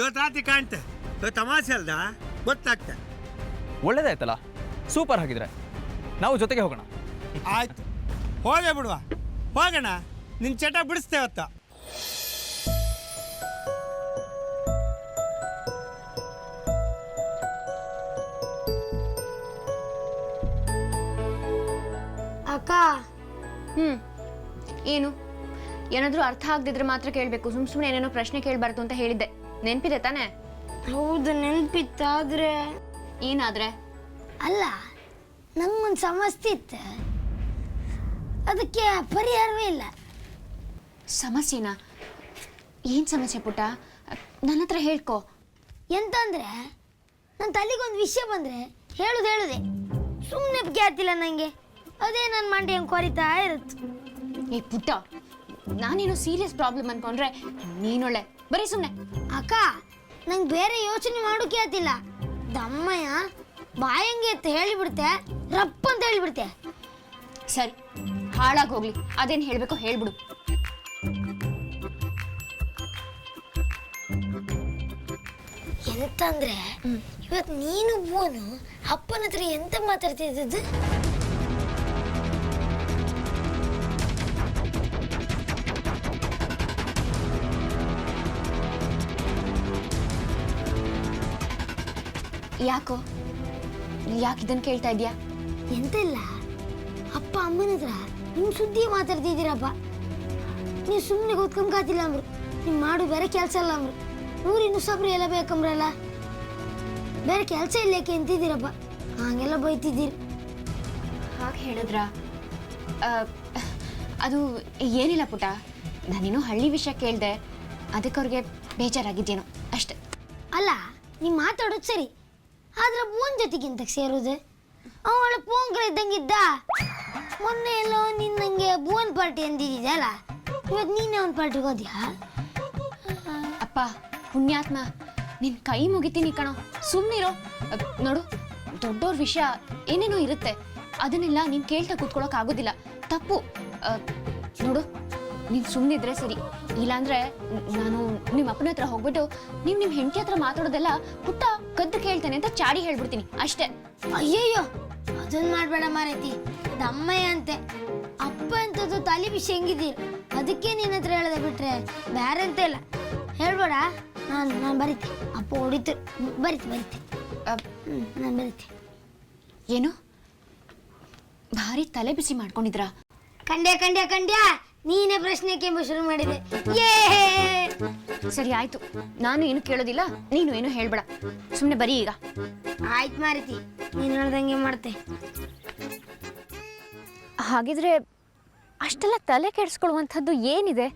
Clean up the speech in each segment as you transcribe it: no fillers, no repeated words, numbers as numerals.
ಇವತ್ತು ರಾತ್ರಿ ಕಾಣ್ತೆ ತಮಾಷೆ ಅಲ್ದ ಗೊತ್ತಾಗ್ತೆ. ಒಳ್ಳೇದಾಯ್ತಲ್ಲ, ಸೂಪರ್ ಆಗಿದ್ರೆ ನಾವು ಜೊತೆಗೆ ಹೋಗೋಣ. ಆಯ್ತು, ಹೋಗೇ ಬಿಡುವ, ಹೋಗೋಣ. ನಿನ್ನ ಚಟ ಬಿಡಿಸ್ತೇವತ್ತ. ಅಕ್ಕ. ಏನು? ಏನಾದರೂ ಅರ್ಥ ಆಗದಿದ್ರೆ ಮಾತ್ರ ಕೇಳಬೇಕು, ಸುಮ್ಮನೆ ಏನೇನೋ ಪ್ರಶ್ನೆ ಕೇಳಬಾರ್ದು ಅಂತ ಹೇಳಿದ್ದೆ. ನೆನಪಿದೆ ತಾನೇ? ಹೌದು, ನೆನಪಿತ್ತಾದ್ರೆ. ಏನಾದ್ರೆ? ಅಲ್ಲ, ನಂಗೊಂದು ಸಮಸ್ಯೆ ಇತ್ತು, ಅದಕ್ಕೆ ಪರಿಹಾರವೇ ಇಲ್ಲ. ಸಮಸ್ಯೆನಾ? ಏನು ಸಮಸ್ಯೆ ಪುಟ್ಟ? ನನ್ನ ಹತ್ರ ಹೇಳ್ಕೊ. ಎಂತಂದ್ರೆ ನನ್ನ ತಲೆಗೊಂದು ವಿಷಯ ಬಂದರೆ ಹೇಳುದೇ ಸುಮ್ಮನೆ ಗ್ಯಾತಿಲ್ಲ ನನಗೆ. ಅದೇ ನನ್ನ ಮಂಡಿ ಹೆಂಗೆ ಕೊರಿತಾ ಇರುತ್ತೆ. ಏ ಪುಟ್ಟ, ನಾನೇನು ಸೀರಿಯಸ್ ಪ್ರಾಬ್ಲಮ್ ಅನ್ಕೊಂಡ್ರೆ ನೀನೊಳ್ಳೆ ಬರೀ ಸುಮ್ಮನೆ. ಅಕ್ಕ, ನಂಗೆ ಬೇರೆ ಯೋಚನೆ ಮಾಡೋಕೆ ಆತಿಲ್ಲ. ದಮ್ಮಯ್ಯ ಬಾಯಂಗೆ ಅಂತ ಹೇಳಿಬಿಡ್ತೆ, ರಪ್ಪ ಅಂತ ಹೇಳಿಬಿಡ್ತೆ. ಸರಿ, ಹಾಳಾಗಿ ಹೋಗ್ಲಿ, ಅದೇನು ಹೇಳಬೇಕೋ ಹೇಳ್ಬಿಡು. ಎಂತಂದ್ರೆ ಇವತ್ತು ನೀನು ಬೋನು ಅಪ್ಪನ ಹತ್ರ ಎಂತ ಮಾತಾಡ್ತಿದ್ದದ್ದು? ಯಾಕೋ? ಯಾಕೆ ಇದನ್ನು ಕೇಳ್ತಾ ಇದೆಯಾ? ಎಂತ ಇಲ್ಲ, ಅಪ್ಪ ಅಮ್ಮನ ಹತ್ರ ನಿಮ್ಮ ಸುದ್ದಿ ಮಾತಾಡ್ತಿದ್ದೀರಪ್ಪ. ನೀವು ಸುಮ್ಮನೆ ಕೂತ್ಕೊಂಬಾತಿಲ್ಲ ಅಂಬ್ರು, ನೀವು ಮಾಡು ಬೇರೆ ಕೆಲಸ ಅಲ್ಲ ಅಂಬ್ರು. ಊರಿನ ಸಬ್ರಿ ಎಲ್ಲ ಬೇಕಂಬ್ರಲ್ಲ, ಬೇರೆ ಕೆಲಸ ಇಲ್ಲಕ್ಕೆ ಅಂತಿದ್ದೀರಪ್ಪ. ಹಂಗೆಲ್ಲ ಬೈತಿದ್ದೀರಿ. ಹಾಗೆ ಹೇಳಿದ್ರ? ಅದು ಏನಿಲ್ಲ ಪುಟ, ನಾನೇನೋ ಹಳ್ಳಿ ವಿಷಯ ಕೇಳಿದೆ, ಅದಕ್ಕೆ ಅವ್ರಿಗೆ ಬೇಜಾರಾಗಿದ್ದೇನೋ ಅಷ್ಟೆ. ಅಲ್ಲ, ನೀವು ಮಾತಾಡೋದು ಸರಿ, ಆದ್ರೆ ಬೋನ್ ಜೊತೆಗಿಂತ ಸೇರೋದು. ಅವಳ ಪೋಂಕ್ರ ಇದ್ದಂಗಿದ್ದ. ಮೊನ್ನೆ ಎಲ್ಲೋ ನಿನ್ನಂಗೆ ಬೋನ್ ಪಾರ್ಟಿ ಅಂದಿದ್ದಲ್ಲ, ಇವತ್ತು ನೀನೇ ಒಂದು ಪಾರ್ಟಿಗೆ ಹೋದ್ಯಾ? ಅಪ್ಪ ಪುಣ್ಯಾತ್ಮ, ನಿನ್ನ ಕೈ ಮುಗಿತೀನಿ ಕಣೋ, ಸುಮ್ಮನಿರೋ. ನೋಡು, ದೊಡ್ಡವ್ರ ವಿಷಯ ಏನೇನೋ ಇರುತ್ತೆ, ಅದನ್ನೆಲ್ಲ ನೀನು ಕೇಳ್ತಾ ಕೂತ್ಕೊಳ್ಳೋಕೆ ಆಗೋದಿಲ್ಲ, ತಪ್ಪು. ನೋಡು, ನೀನು ಸುಮ್ಮನಿದ್ರೆ ಸರಿ, ಇಲ್ಲಾಂದ್ರೆ ನಾನು ನಿಮ್ಮ ಅಪ್ಪನ ಹತ್ರ ಹೋಗ್ಬಿಟ್ಟು ನೀವು ನಿಮ್ಮ ಹೆಂಡತಿ ಹತ್ರ ಮಾತಾಡೋದೆಲ್ಲ ಪುಟ್ಟ ಕದ್ದು ಕೇಳ್ತೇನೆ ಅಂತ ಚಾಡಿ ಹೇಳ್ಬಿಡ್ತೀನಿ ಅಷ್ಟೇ. ಅಯ್ಯಯ್ಯೋ, ಅದನ್ನ ಮಾಡಬೇಡ ಮಾರೈತಿ. ದಮ್ಮಯ್ಯ ಅಂತೆ, ಅಪ್ಪ ಅಂತದ್ದು ತಲೆ ವಿಷಯ ಹೆಂಗಿದ್ದೀರಿ, ಅದಕ್ಕೆ ನಿನ್ನ ಹತ್ರ ಹೇಳದೆ ಬಿಟ್ರೆ ಬೇರೆ ಅಂತ ಇಲ್ಲ. ಹೇಳ್ಬೇಡ, ನಾನು ಬರೀತೆ. ಅಪ್ಪ ಹೊಡಿತು, ಬರೀತೆ. ನಾನು ಬರೀತೆ. ಏನು ಭಾರಿ ತಲೆ ಬಿಸಿ ಮಾಡ್ಕೊಂಡಿದ್ರಾ? ಕಂಡ್ಯ ನೀನೇ ಪ್ರಶ್ನೆ ಕೆಂಬ ಶುರು ಮಾಡಿದೆ. ಸರಿ ಆಯ್ತು, ನಾನು ಏನು ಕೇಳೋದಿಲ್ಲ, ನೀನು ಏನು ಹೇಳ್ಬೇಡ, ಸುಮ್ಮನೆ ಬರೀ ಈಗ. ಆಯ್ತು ಮಾರೈತಿ, ನೀನು ಹೇಳ್ದಂಗೆ ಮಾಡ್ತೆ. ಹಾಗಿದ್ರೆ ಅಷ್ಟೆಲ್ಲ ತಲೆ ಕೆಡಿಸ್ಕೊಳ್ಳುವಂಥದ್ದು ಏನಿದೆ?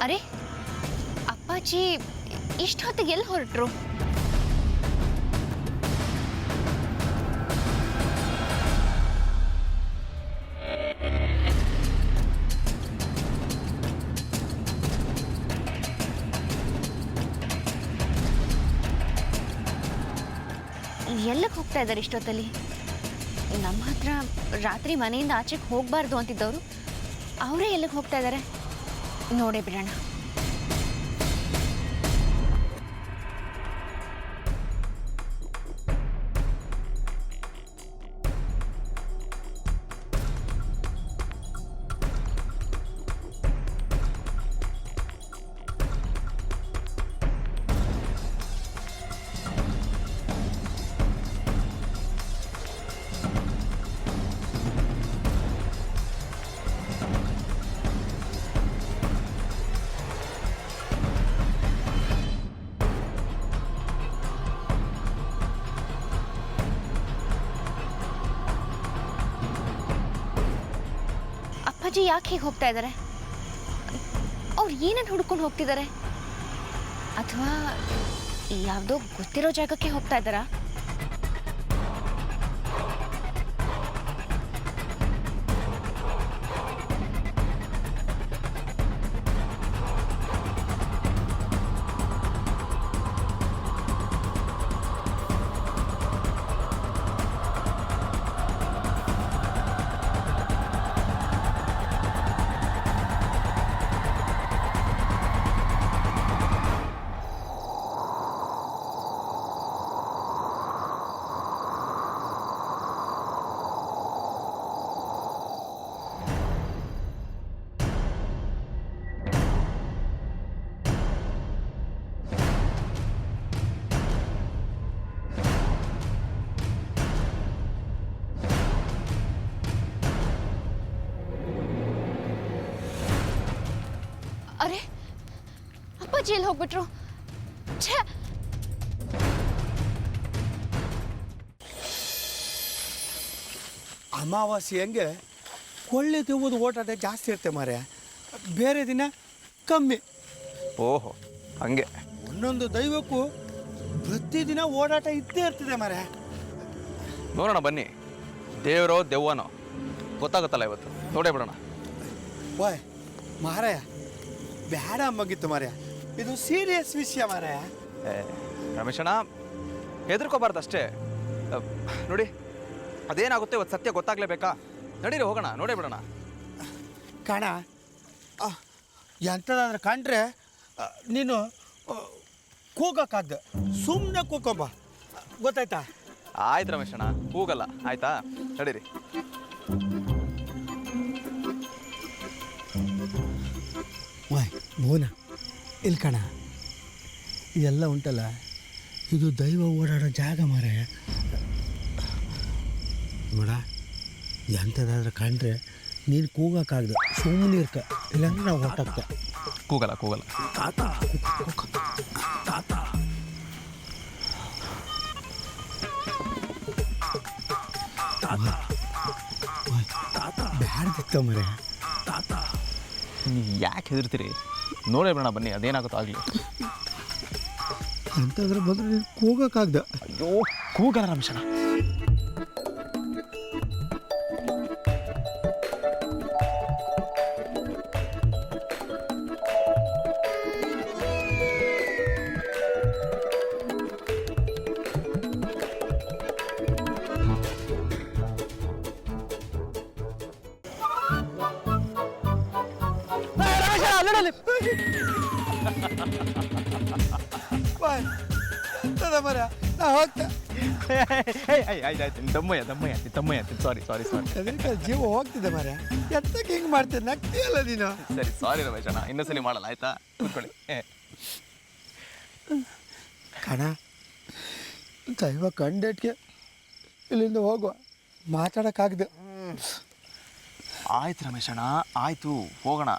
ಅರೆ ಅಪ್ಪಾಜಿ ಇಷ್ಟೊತ್ತಿಗೆ ಎಲ್ಲಿ ಹೊರಟ್ರು? ಎಲ್ಲಿಗೆ ಹೋಗ್ತಾ ಇದ್ದಾರೆ ಇಷ್ಟೊತ್ತಲ್ಲಿ? ನಮ್ಮ ಹತ್ರ ರಾತ್ರಿ ಮನೆಯಿಂದ ಆಚೆಗೆ ಹೋಗಬಾರ್ದು ಅಂತಿದ್ದವರು ಅವರೇ ಎಲ್ಲಿಗೆ ಹೋಗ್ತಾ ಇದ್ದಾರೆ ನೋಡೇ ಬಿಡೋಣ. ಅಪ್ಪಾಜಿ ಯಾಕೆ ಹೀಗೆ ಹೋಗ್ತಾ ಇದ್ದಾರೆ? ಅವ್ರು ಏನನ್ನು ಹುಡ್ಕೊಂಡು ಹೋಗ್ತಿದ್ದಾರೆ? ಅಥವಾ ಯಾವುದೋ ಗೊತ್ತಿರೋ ಜಾಗಕ್ಕೆ ಹೋಗ್ತಾ ಇದ್ದಾರಾ? ಅರೆ, ಅಪ್ಪಾಜಿ ಎಲ್ಲಿ ಹೋಗ್ಬಿಟ್ರು? ಛೇ! ಅಮಾವಾಸ್ಯೆ ಹಂಗೆ ಕೊಳ್ಳೆ ತೆಗೆದು ಓಟಾಟ ಜಾಸ್ತಿ ಇರುತ್ತೆ ಮಾರ್ರೆ, ಬೇರೆ ದಿನ ಕಮ್ಮಿ. ಓಹೋ, ಹಂಗೆ. ಒಂದೊಂದು ದೈವಕ್ಕೂ ಪ್ರತಿದಿನ ಓಡಾಟ ಇದ್ದೇ ಇರ್ತದೆ ಮಾರ್ರೆ. ನೋಡೋಣ ಬನ್ನಿ, ದೇವರೋ ದೆವ್ವನೋ ಗೊತ್ತಾಗುತ್ತಲ್ಲ ಇವತ್ತು, ನೋಡೇ ಬಿಡೋಣ. ಓಯ್ ಮಾರಾಯ, ಬೇಡ ಅಂಬಂಗಿತ್ತು ಮಾರ್ರೆ, ಇದು ಸೀರಿಯಸ್ ವಿಷಯ ಮಾರಾಯ. ರಮೇಶಣ್ಣ, ಹೆದರ್ಕೋಬಾರ್ದು ಅಷ್ಟೇ. ನೋಡಿ, ಅದೇನಾಗುತ್ತೆ ಇವತ್ತು ಸತ್ಯ ಗೊತ್ತಾಗ್ಲೇಬೇಕಾ? ನಡೀರಿ ಹೋಗೋಣ, ನೋಡೇ ಬಿಡೋಣ. ಕಣ ಎಂಥದಾದ್ರೆ ಕಂಡ್ರೆ ನೀನು ಕೂಗಕ್ಕಾಗ್ದು, ಸುಮ್ಮನೆ ಕೂಕೊಂಬ, ಗೊತ್ತಾಯ್ತಾ? ಆಯ್ತು ರಮೇಶಣ್ಣ, ಕೂಗಲ್ಲ, ಆಯ್ತಾ? ನಡೀರಿ. ವಾಯ್ ಬೋನ ಇಲ್ಲಿ ಕಣ, ಇದೆಲ್ಲ ಉಂಟಲ್ಲ, ಇದು ದೈವ ಓಡಾಡೋ ಜಾಗ ಮಾರೆ. ನೋಡ, ಎಂಥದಾದ್ರೆ ಕಂಡ್ರೆ ನೀನು ಕೂಗಕ್ಕಾಗ್ದು, ಸುಮ್ಮನೆ ಇರ್ಕ, ಇಲ್ಲಾಂದ್ರೆ ನಾವು ಹೊಟ್ಟಾಗ್ತ. ಕೂಗಲ್ಲ ಕೂಗಲ್ಲ. ಬ್ಯಾಡ್ದಿತ್ತ ಮರೆ. ನೀವು ಯಾಕೆ ಹೆದರ್ತೀರಿ? ನೋಡೇ ಬಿಡೋಣ ಬನ್ನಿ, ಅದೇನಾಗುತ್ತೋ ಆಗಲಿ. ಎಂತಾದ್ರೆ ಬಂದ್ರೆ ನೀನು ಕೂಗಕ್ಕಾಗ್ದ. ಅಯ್ಯೋ, ಕೂಗಲ್ಲ ರಮೇಶಣ್ಣ. ಎಂತದ ಮರ, ನಾ ಹೋಗ್ತಾ ಆಯ್ತಾಯ್ತು, ದಮ್ಮಯ್ಯ, ಸಾರಿ. ಅದಕ್ಕೆ ಜೀವ ಹೋಗ್ತಿದೆ ಮರ, ಎಂತಕ್ಕೆ ಹಿಂಗೆ ಮಾಡ್ತೀನಿ, ನಗ್ತೀಯಲ್ಲ ನೀನು. ಸರಿ, ಸಾರಿ ರಮೇಶಣ್ಣ, ಇನ್ನೊಂದ್ಸಲಿ ಮಾಡಲ್ಲ, ಆಯ್ತಾ? ಕೂತ್ಕೊಳ್ಳಿ. ಕಣ, ದೈವ ಕಂಡೇಟ್ಗೆ ಇಲ್ಲಿಂದ ಹೋಗುವ, ಮಾತಾಡೋಕ್ಕಾಗ್ದು. ಆಯ್ತು ರಮೇಶಣ್ಣ, ಆಯ್ತು, ಹೋಗೋಣ.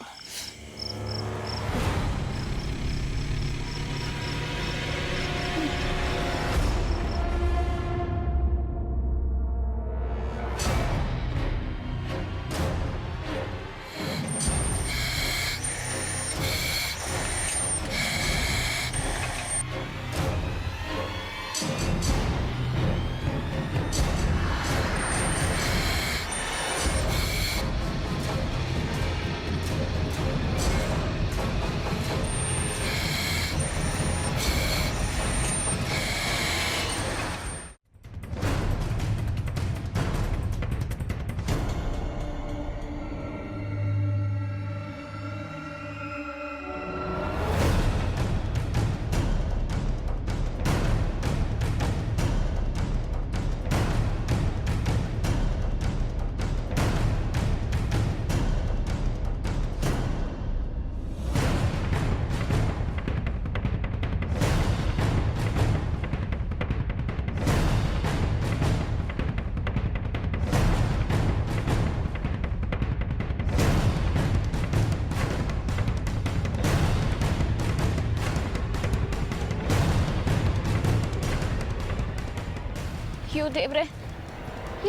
ಅಯ್ಯೋ ದೇವ್ರೆ,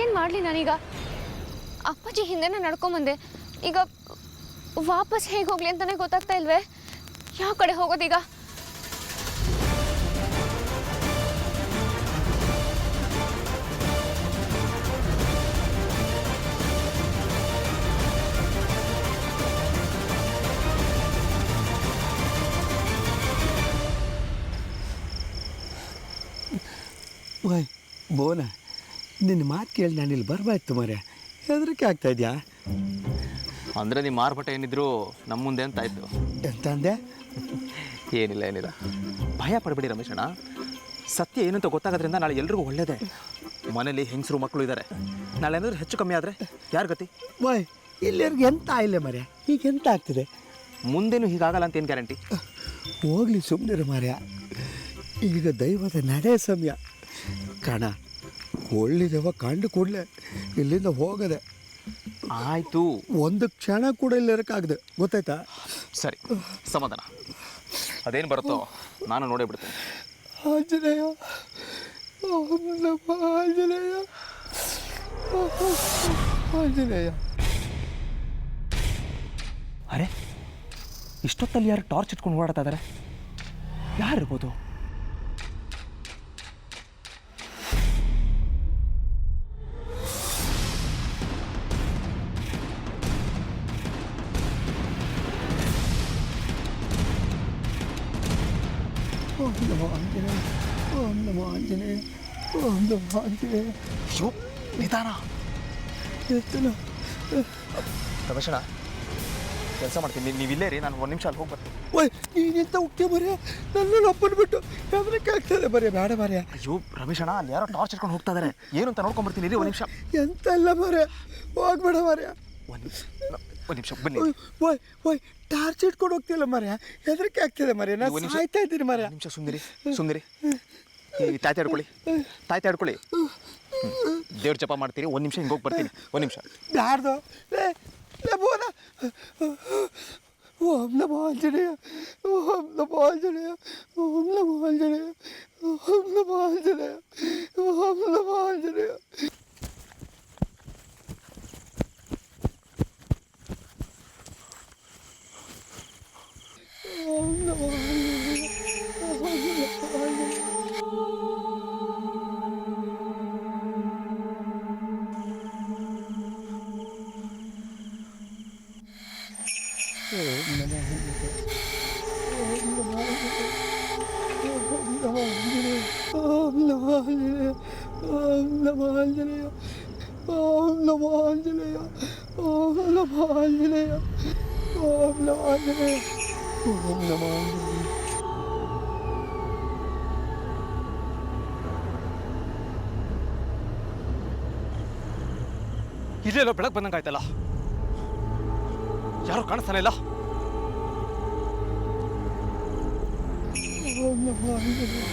ಏನು ಮಾಡಲಿ ನಾನೀಗ? ಅಪ್ಪಾಜಿ ಹಿಂದೆನೇ ನಡ್ಕೊಂಬಂದೆ, ಈಗ ವಾಪಸ್ ಹೇಗೆ ಹೋಗ್ಲಿ ಅಂತಾನೆ ಗೊತ್ತಾಗ್ತಾ ಇಲ್ವೇ? ಯಾವ ಕಡೆ ಹೋಗೋದೀಗ? ಓಯ್ ಬೋನ, ನಿನ್ನ ಮಾತು ಕೇಳಿ ನಾನು ಇಲ್ಲಿ ಬರಬಾಯ್ತು ಮರೆ, ಹೆದರಿಕೆ ಆಗ್ತಾ ಇದೆಯಾ? ಅಂದರೆ ನಿಮ್ಮ ಮಾರ್ಪಟ ಏನಿದ್ರು ನಮ್ಮ ಮುಂದೆ ಅಂತ ಆಯಿತು. ಎಂತ ಅಂದೆ? ಏನಿಲ್ಲ, ಭಯ ಪಡಬೇಡಿ ರಮೇಶ್ ಅಣ್ಣ. ಸತ್ಯ ಏನು ಅಂತ ಗೊತ್ತಾಗೋದ್ರಿಂದ ನಾಳೆ ಎಲ್ರಿಗೂ ಒಳ್ಳೇದೇ. ಮನೇಲಿ ಹೆಂಗಸರು ಮಕ್ಕಳು ಇದ್ದಾರೆ, ನಾಳೆ ಏನಾದರೂ ಹೆಚ್ಚು ಕಮ್ಮಿ ಆದರೆ ಯಾರು ಗತಿ? ಓಯ್ ಇಲ್ಲಿವರೆಗೆ ಎಂತ ಆಯಿಲ್ಲ ಮರೆ, ಈಗ ಎಂತ ಆಗ್ತದೆ? ಮುಂದೇನು ಹೀಗಾಗಲ್ಲ ಅಂತ ಏನು ಗ್ಯಾರಂಟಿ? ಹೋಗ್ಲಿ ಸುಮ್ಮನೆ ಮರ್ಯ, ಈಗ ದೈವದ ನಡೆ ಸಮಯ ಕಣ. ಒಳ್ಳಿದವ ಕಂಡು ಕೂಡಲೇ ಇಲ್ಲಿಂದ ಹೋಗದೆ. ಆಯಿತು, ಒಂದು ಕ್ಷಣ ಕೂಡ ಇಲ್ಲಿರಕ್ಕಾಗದೆ, ಗೊತ್ತಾಯ್ತಾ? ಸರಿ, ಸಮಾಧಾನ. ಅದೇನು ಬರುತ್ತೋ ನಾನು ನೋಡೇ ಬಿಡ್ತೇನೆ. ಆಂಜನೇಯ, ಓಂ ನಮಃ ಆಂಜನೇಯ, ಆಂಜನೇಯ. ಅರೆ, ಇಷ್ಟೊತ್ತಲ್ಲಿ ಯಾರು ಟಾರ್ಚ್ ಇಟ್ಕೊಂಡು ಓಡಾಡ್ತಾ ಇದ್ದಾರೆ? ಯಾರಿರ್ಬೋದು? ಓಂ ನಮೋ ಆಂಜನೇಯ, ಓಂ ನಮೋ ಆಂಜನೇಯ, ಓಂ ನಮೋ ಆಂಜನೇಯ. ಅಯ್ಯೋ, ನಿಧಾನ. ಎತ್ತನ ರಮೇಶಣ್ಣ, ಕೆಲಸ ಮಾಡ್ತೀನಿ, ನೀವು ಇಲ್ಲೇ ರೀ, ನಾನು ಒಂದು ನಿಮಿಷ ಅಲ್ಲಿ ಹೋಗಿ ಬರ್ತೀನಿ. ಓಯ್ ನೀನೆಂತ ಹೋಗ್ತೀಯ ಬರೀ? ನನ್ನನ್ನು ಒಪ್ಪನ್ ಬಿಟ್ಟು ಹೆದರಿಕೆ ಆಗ್ತದೆ ಬರೀ, ಬೇಡ ಬರೀ. ಅಯ್ಯೋ ರಮೇಶಣ್ಣ, ಅಲ್ಲಿ ಯಾರೋ ಟಾರ್ಚ್ ಇಟ್ಕೊಂಡು ಹೋಗ್ತಾ ಇದ್ದಾರೆ, ಏನು ಅಂತ ನೋಡ್ಕೊಂಡ್ಬರ್ತೀನಿ ರೀ, ಒಂದು ನಿಮಿಷ. ಎಂತ ಇಲ್ಲ ಬರೀ, ಹೋಗ್ಬೇಡ ಮರ್ಯ. ಒಂದು ನಿಮಿಷ ಬನ್ನಿ. ಓಯ್ ಓಯ್ ಟಾರ್ಚ್ ಇಟ್ಕೊಂಡು ಹೋಗ್ತಿಲ್ಲ ಮರ್ಯ, ಹೆದರಿಕೆ ಆಗ್ತದೆ ಮರ್ಯ, ನಾನು ಸಾಯ್ತಾ ಇದ್ದೀನಿ ಮರ್ಯ. ನಿಮಿಷ ಸುಂದರಿ ಈ ತಾಯ್ತಾ ಹಿಡ್ಕೊಳ್ಳಿ. ದೇವ್ರ ಜಪ ಮಾಡ್ತೀರಿ, ಒಂದು ನಿಮಿಷ ಹಿಂಗೆ ಹೋಗಿ ಬರ್ತೀನಿ, ಒಂದು ನಿಮಿಷ. ಬ್ಯಾಡ್ದು ಲೇ ಬೋನ. ಓಂ ನಮೋ ಆಂಜನೇಯ, ಓಂ ನಮೋ ಆಂಜನೇಯ, ಓಂ ನಮೋ ಆಂಜನೇಯ, ಓಂ ನಮೋ ಆಂಜನೇಯ, ಓಂ ನಮೋ ಆಂಜನೇಯ. ಓಂ ನಮೋ ಆಂಜನೇಯ, ಓಂ ನಮೋ ಆಂಜನೇಯ. ಓಂ ನಮೋ ಆಂಜನೇಯ, ಓಂ ನಮೋ ಆಂಜನೇಯ, ಓಂ ನಮೋ ಆಂಜನೇಯ, ಓಂ ನಮೋ ಆಂಜನೇಯ, ಓಂ ನಮೋ ಆಂಜನೇಯ, ಓಂ ನಮೋ ಆಂಜನೇಯ. ಇಲ್ಲೆಲ್ಲೋ ಬೆಳಕು ಬಂದಂಗೆ ಆಯ್ತಲ್ಲ, ಯಾರು ಕಾಣಿಸ್ತಾನೆ ಇಲ್ಲ. ಓಂ ನಮೋ ಆಂಜನೇಯ,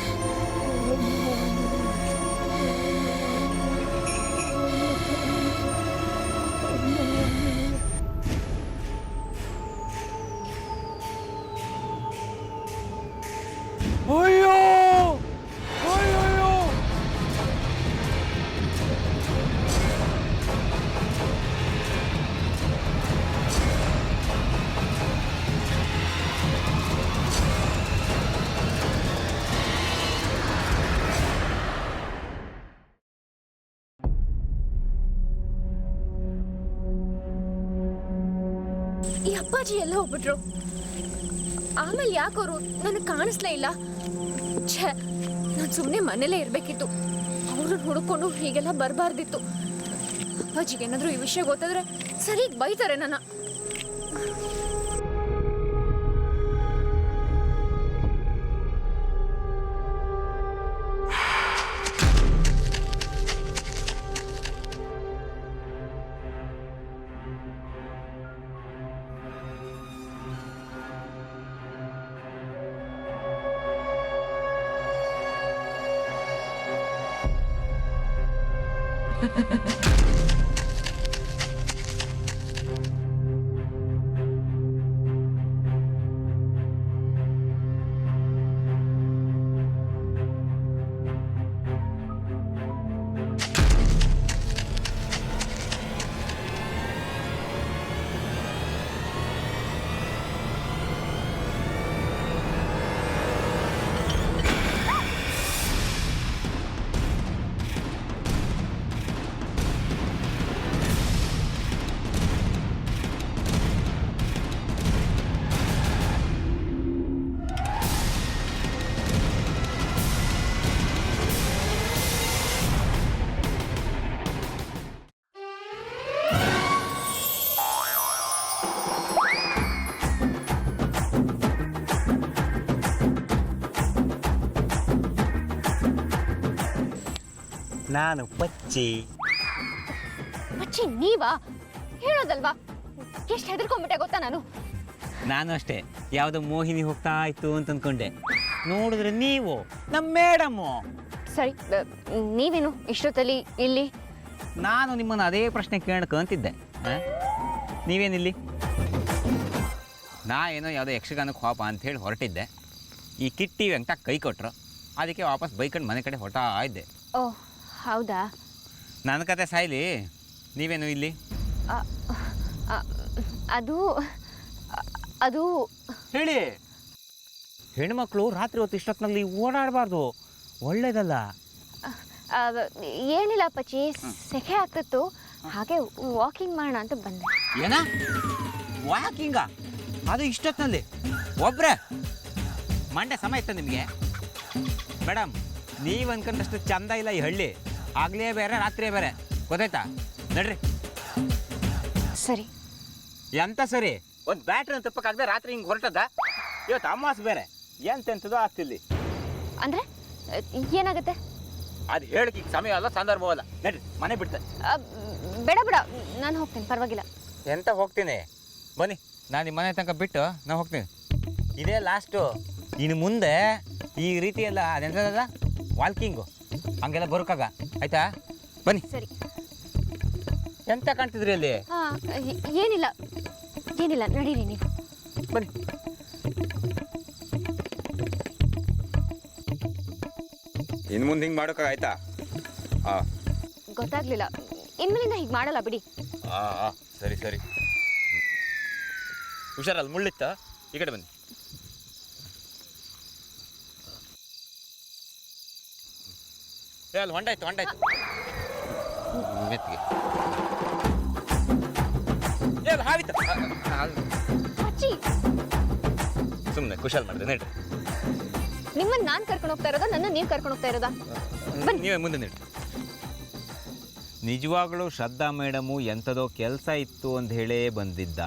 ಓಂ ನಮೋ ಆಂಜನೇಯ. ಅಯ್ಯೋ ಅಯ್ಯೋ, ಈ ಅಪ್ಪಾಜಿ ಎಲ್ಲ ಹೋಗ್ಬಿಟ್ರು. ಆಮೇಲೆ ಯಾಕವರು ನನಗೆ ಕಾಣಿಸ್ಲೇ ಇಲ್ಲ? ಛೇ, ನಾನು ಸುಮ್ಮನೆ ಮನೇಲೇ ಇರಬೇಕಿತ್ತು. ಅವ್ರನ್ನ ಹುಡುಕೊಂಡು ಹೀಗೆಲ್ಲ ಬರಬಾರ್ದಿತ್ತು. ಅಪ್ಪಾಜಿಗೆ ಏನಾದರೂ ಈ ವಿಷಯ ಗೊತ್ತಾದ್ರೆ ಸರಿಯಾಗಿ ಬೈತಾರೆ ನನ್ನ. ನಾನು ಪಚ್ಚಿ. ಮಚ್ಚಿ ನೀವಾ? ಹೇಳೋದಲ್ವಾ? ಎಷ್ಟು ಹೆದರ್ಕೊಂಡ್ಬಿಟ್ಟೆ ಗೊತ್ತಾ ನಾನು. ನಾನು ಅಷ್ಟೇ ಯಾವುದೋ ಮೋಹಿನಿ ಹೋಗ್ತಾ ಇತ್ತು ಅಂತ ಅಂದ್ಕೊಂಡೆ. ನೋಡಿದ್ರೆ ನೀವು ನಮ್ಮ ಮೇಡಮ್ಮು. ಸರಿ, ನೀವೇನು ಇಷ್ಟೊತ್ತಲ್ಲಿ ಇಲ್ಲಿ? ನಾನು ನಿಮ್ಮನ್ನು ಅದೇ ಪ್ರಶ್ನೆ ಕೇಳ್ಕೊಂತಿದ್ದೆ. ನೀವೇನಿಲ್ಲಿ? ನಾ ಏನೋ ಯಾವುದೋ ಯಕ್ಷಗಾನಕ್ಕೆ ಹೋಪ ಅಂಥೇಳಿ ಹೊರಟಿದ್ದೆ. ಈ ಕಿಟ್ಟಿ ಅಂತ ಕೈ ಕೊಟ್ಟರು, ಅದಕ್ಕೆ ವಾಪಸ್ ಬೈಕೊಂಡು ಮನೆ ಕಡೆ ಹೊರಟಾ ಇದ್ದೆ. ಓಹ್ ಹೌದಾ? ನನ್ನ ಕತೆ ಸಾಯ್ಲಿ, ನೀವೇನು ಇಲ್ಲಿ? ಅದು ಅದು ಹೇಳಿ. ಹೆಣ್ಮಕ್ಳು ರಾತ್ರಿ ಹೊತ್ತು ಇಷ್ಟೊತ್ತಿನಲ್ಲಿ ಓಡಾಡಬಾರ್ದು, ಒಳ್ಳೇದಲ್ಲ. ಏನಿಲ್ಲ ಪಚ್ಚಿ, ಸೆಖೆ ಆಗ್ತಿತ್ತು, ಹಾಗೆ ವಾಕಿಂಗ್ ಮಾಡೋಣ ಅಂತ ಬಂದೆ. ಏನ ವಾಕಿಂಗ? ಅದು ಇಷ್ಟೊತ್ತಿನಲ್ಲಿ ಒಬ್ರೆ? ಮಂಡೆ ಸಮಯ ಇತ್ತು ನಿಮಗೆ? ಮೇಡಮ್, ನೀವು ಅನ್ಕೊಂಡಷ್ಟು ಚಂದ ಇಲ್ಲ ಈ ಹಳ್ಳಿ. ಆಗಲೇ ಬೇರೆ ರಾತ್ರಿಯೇ ಬೇರೆ, ಗೊತ್ತಾಯ್ತಾ? ನಡ್ರಿ. ಸರಿ. ಎಂತ ಸರಿ? ಒಂದು ಬ್ಯಾಟ್ರಿ ಅಂತ ತಪ್ಪಕ್ಕಾಗದೆ ರಾತ್ರಿ ಹಿಂಗೆ ಹೊರಟದ. ಇವತ್ತು ಅಮಾವಾಸ್ ಬೇರೆ, ಎಂತೆಂಥದ್ದು ಆಗ್ತಿಲ್ಲಿ. ಅಂದರೆ ಏನಾಗುತ್ತೆ? ಅದು ಹೇಳಕ್ಕೆ ಈಗ ಸಮಯ ಅಲ್ಲ, ಸಂದರ್ಭ ಅಲ್ಲ. ನಡ್ರಿ, ಮನೆ ಬಿಡ್ತೇನೆ. ಬೇಡ ಬೇಡ, ನಾನು ಹೋಗ್ತೀನಿ, ಪರವಾಗಿಲ್ಲ. ಎಂತ ಹೋಗ್ತೀನಿ? ಬನ್ನಿ, ನಾನು ನಿಮ್ಮ ಮನೆ ತನಕ ಬಿಟ್ಟು ನಾನು ಹೋಗ್ತೀನಿ. ಇದೇ ಲಾಸ್ಟು. ಇನ್ನು ಮುಂದೆ ಈ ರೀತಿ ಎಲ್ಲ ಅದೆಂಥದಲ್ಲ ವಾಕಿಂಗು ಹಂಗೆಲ್ಲ ಬರೋಕ್ಕಾಗ, ಆಯ್ತಾ? ಬನ್ನಿ. ಸರಿ. ಎಂತ ಕಾಣ್ತಿದ್ರಿ ಅಲ್ಲಿ? ಹಾಂ, ಏನಿಲ್ಲ ಏನಿಲ್ಲ, ನಡೀರಿ ನೀವು. ಬನ್ನಿ. ಇನ್ನು ಮುಂದೆ ಹಿಂಗೆ ಮಾಡೋಕ್ಕಾಗ, ಆಯ್ತಾ? ಹಾಂ, ಗೊತ್ತಾಗ್ಲಿಲ್ಲ. ಇನ್ಮೇಲಿಂದ ಹೀಗೆ ಮಾಡಲ್ಲ ಬಿಡಿ. ಹಾಂ ಸರಿ ಸರಿ. ಹುಷಾರಲ್ಲಿ ಮುಳ್ಳಿತ್ತ, ಈ ಕಡೆ ಬನ್ನಿ. ಅಲ್ಲಿ ಹೊಂಡಾಯ್ತು ಮೆತ್ತಿಗೆ. ಹಾವಿತ್ತು. ಅಚ್ಚಿ, ಸುಮ್ಮನೆ ಕುಶಲ್ ಮಾಡಿದೆ. ನಡ್ರಿ. ನಿಮ್ಮನ್ನ ನಾನು ಕರ್ಕೊಂಡು ಹೋಗ್ತಾ ಇರೋದಾ, ನನ್ನ ನೀವು ಕರ್ಕೊಂಡು ಹೋಗ್ತಾ ಇರೋದಾ? ನೀವೇ ಮುಂದೆ ನಡ್ರಿ. ನಿಜವಾಗ್ಲೂ ಶ್ರದ್ಧಾ ಮೇಡಮು ಎಂಥದೋ ಕೆಲಸ ಇತ್ತು ಅಂತ ಹೇಳೇ ಬಂದಿದ್ದ.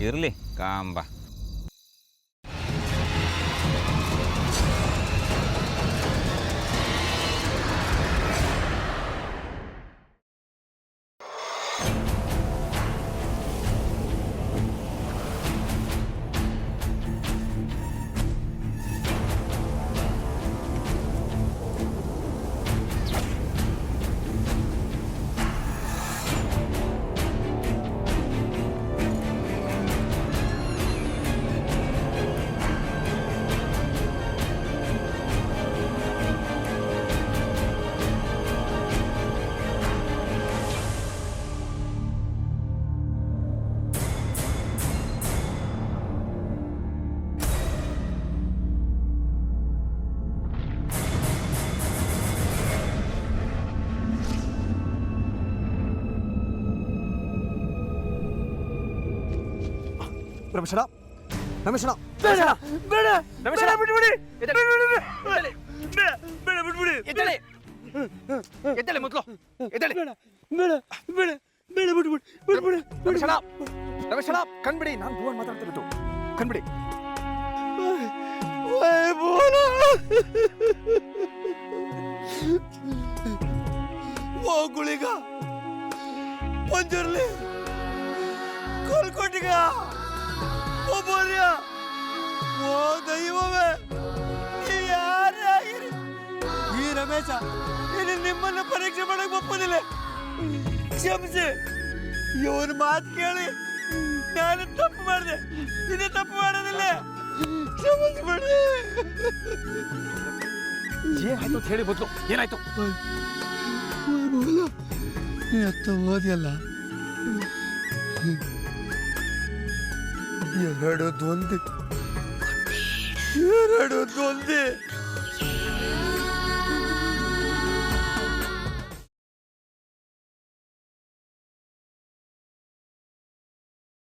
ಇರಲಿ ಕಾಂಬ. ರಮೇಶಣ್ಣ, ರಮೇಶಣ್ಣ, ಬೇಡ ಬೇಡ ಬೇಡ, ಬಿಟ್ಬಿಡಿ, ಬೇಡ ಬಿಟ್ಬಿಡಿ, ಎದ್ದೇಳಿ ಮೊದಲು, ಎದ್ದೇಳಿ. ಬೇಡ ಬೇಡ ಬೇಡ ಬೇಡ, ಬಿಟ್ಬಿಡಿ ಬಿಟ್ಬಿಡಿ. ರಮೇಶಣ್ಣ, ರಮೇಶಣ್ಣ, ಕಣ್ಬಿಡಿ, ನಾನು ಭುವನ್ ಮಾತಾಡ್ತಿರೋದು, ಕಣ್ಬಿಡಿ. ಓ ಗುಳಿಗ, ಪಂಜರ್ಲಿ ಕೋಲ್ಕೋಟಿಗ, ಓ ಬೋರ್ಯ, ಓ ದೈವವೇ, ನೀವು ಯಾರೇ ಆಗಿರಿ, ಈ ರಮೇಶ ಇನ್ನು ನಿಮ್ಮನ್ನ ಪರೀಕ್ಷೆ ಮಾಡಕ್ ಒಪ್ಪೋದಿಲ್ಲ. ಕ್ಷಮಿಸಿ, ಇವನ ಮಾತು ಕೇಳಿ ನಾನು ತಪ್ಪು ಮಾಡಿದೆ, ಇದೇ ತಪ್ಪು ಮಾಡೋದಿಲ್ಲ, ಕ್ಷಮಿಸ್ಬಿಡಿ. ಏನಾಯ್ತು ಅಂತ ಹೇಳಿ ಮೊದಲು, ಏನಾಯ್ತು? ಎತ್ತ ಓದಿಯಲ್ಲ, ಎರಡು ದ್ವಂದ್ವಿ